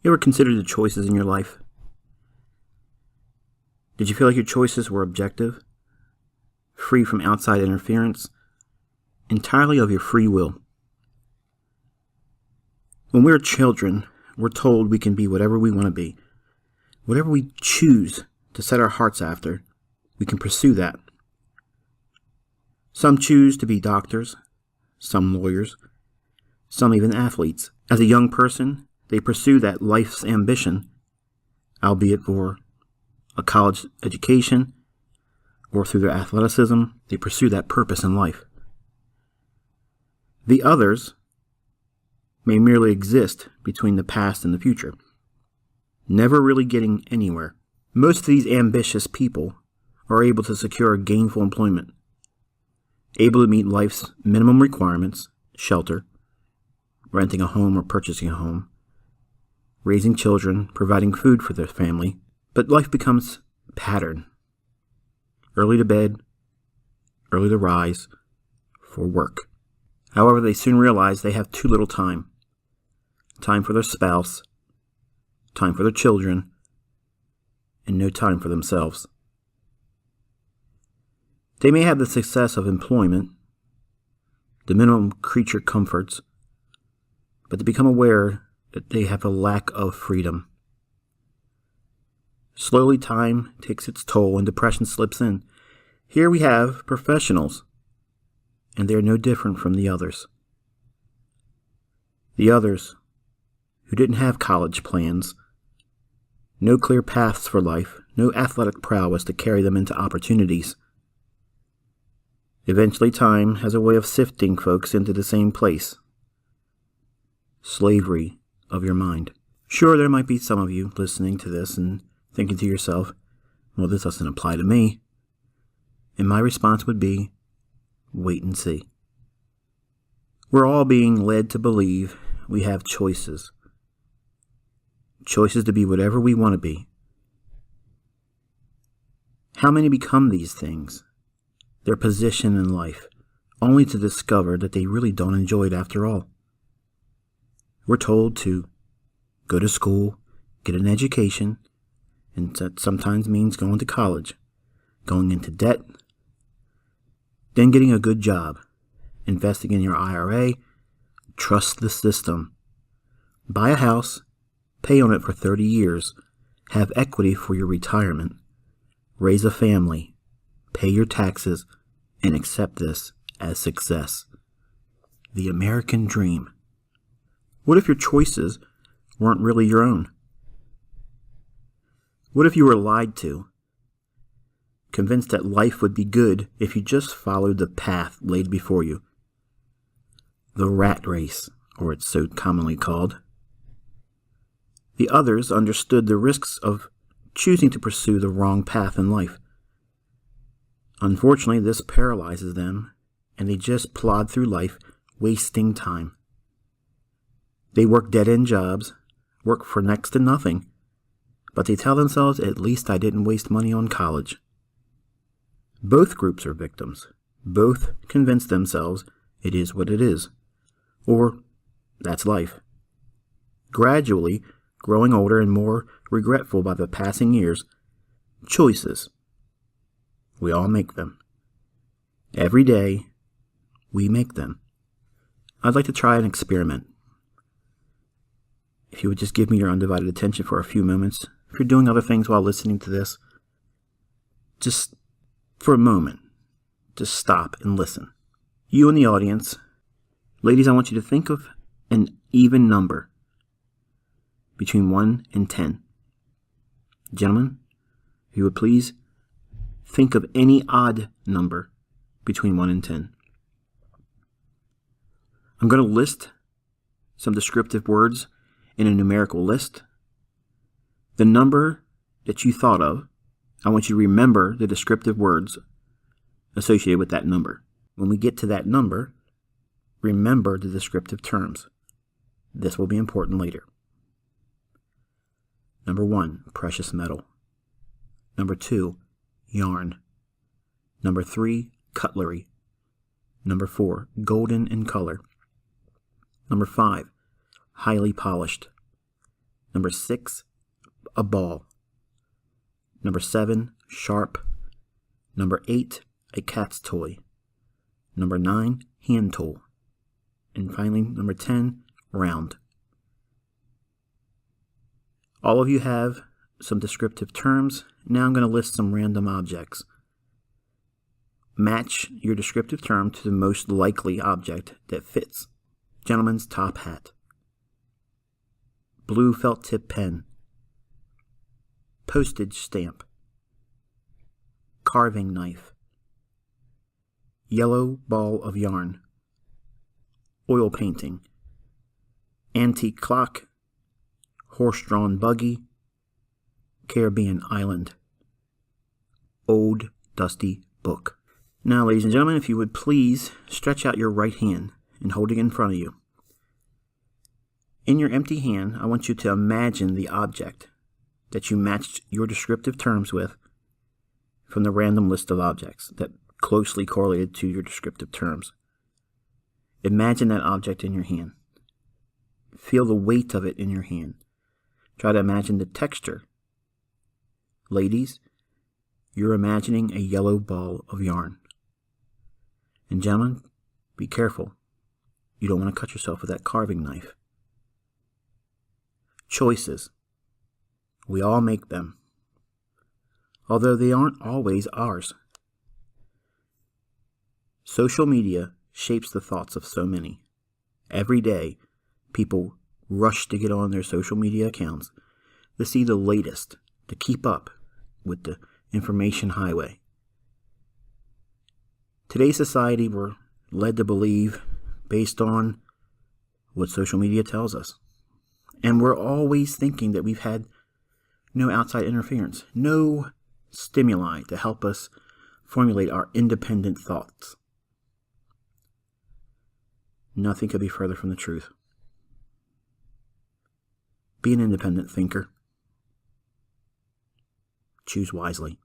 You ever considered the choices in your life? Did you feel like your choices were objective, free from outside interference, entirely of your free will? When we're children, we're told we can be whatever we want to be. Whatever we choose to set our hearts after, we can pursue that. Some choose to be doctors, some lawyers, some even athletes. As a young person, they pursue that life's ambition, albeit for a college education or through their athleticism, they pursue that purpose in life. The others may merely exist between the past and the future, never really getting anywhere. Most of these ambitious people are able to secure gainful employment, able to meet life's minimum requirements, shelter, renting a home or purchasing a home, raising children, providing food for their family, but life becomes pattern. Early to bed, early to rise, for work. However, they soon realize they have too little time. Time for their spouse, time for their children, and no time for themselves. They may have the success of employment, the minimum creature comforts, but they become aware that they have a lack of freedom. Slowly, time takes its toll and depression slips in. Here we have professionals, and they are no different from the others. The others who didn't have college plans, no clear paths for life, no athletic prowess to carry them into opportunities. Eventually, time has a way of sifting folks into the same place. Slavery of your mind. Sure, there might be some of you listening to this and thinking to yourself, well, this doesn't apply to me. And my response would be, wait and see. We're all being led to believe we have choices. Choices to be whatever we want to be. How many become these things? Their position in life, only to discover that they really don't enjoy it after all. We're told to go to school, get an education, and that sometimes means going to college, going into debt, then getting a good job, investing in your IRA, trust the system, buy a house, pay on it for 30 years, have equity for your retirement, raise a family, pay your taxes, and accept this as success. The American dream. What if your choices weren't really your own? What if you were lied to, convinced that life would be good if you just followed the path laid before you? The rat race, or it's so commonly called. The others understood the risks of choosing to pursue the wrong path in life. Unfortunately, this paralyzes them, and they just plod through life, wasting time. They work dead-end jobs, work for next to nothing, but they tell themselves, at least I didn't waste money on college. Both groups are victims. Both convince themselves it is what it is, or that's life. Gradually, growing older and more regretful by the passing years, choices. We all make them. Every day, we make them. I'd like to try an experiment. If you would just give me your undivided attention for a few moments, if you're doing other things while listening to this, just for a moment, just stop and listen. You in the audience, ladies, I want you to think of an even number between 1 and 10. Gentlemen, if you would please think of any odd number between 1 and 10. I'm going to list some descriptive words in a numerical list. The number that you thought of, I want you to remember the descriptive words associated with that number. When we get to that number, remember the descriptive terms. This will be important later. Number 1, precious metal. Number 2, yarn. Number 3, cutlery. Number 4, golden in color. Number 5, highly polished. Number 6, a ball. Number 7, sharp. Number 8, a cat's toy. Number 9, hand tool. And finally, number 10, round. All of you have some descriptive terms. Now I'm going to list some random objects. Match your descriptive term to the most likely object that fits. Gentleman's top hat. Blue felt tip pen. Postage stamp. Carving knife. Yellow ball of yarn. Oil painting. Antique clock. Horse-drawn buggy. Caribbean island. Old dusty book. Now, ladies and gentlemen, if you would please stretch out your right hand and hold it in front of you. In your empty hand, I want you to imagine the object that you matched your descriptive terms with from the random list of objects that closely correlated to your descriptive terms. Imagine that object in your hand. Feel the weight of it in your hand. Try to imagine the texture. Ladies, you're imagining a yellow ball of yarn. And gentlemen, be careful. You don't want to cut yourself with that carving knife. Choices. We all make them, although they aren't always ours. Social media shapes the thoughts of so many. Every day, people rush to get on their social media accounts to see the latest, to keep up with the information highway. Today's society, we're led to believe based on what social media tells us. And we're always thinking that we've had no outside interference, no stimuli to help us formulate our independent thoughts. Nothing could be further from the truth. Be an independent thinker. Choose wisely.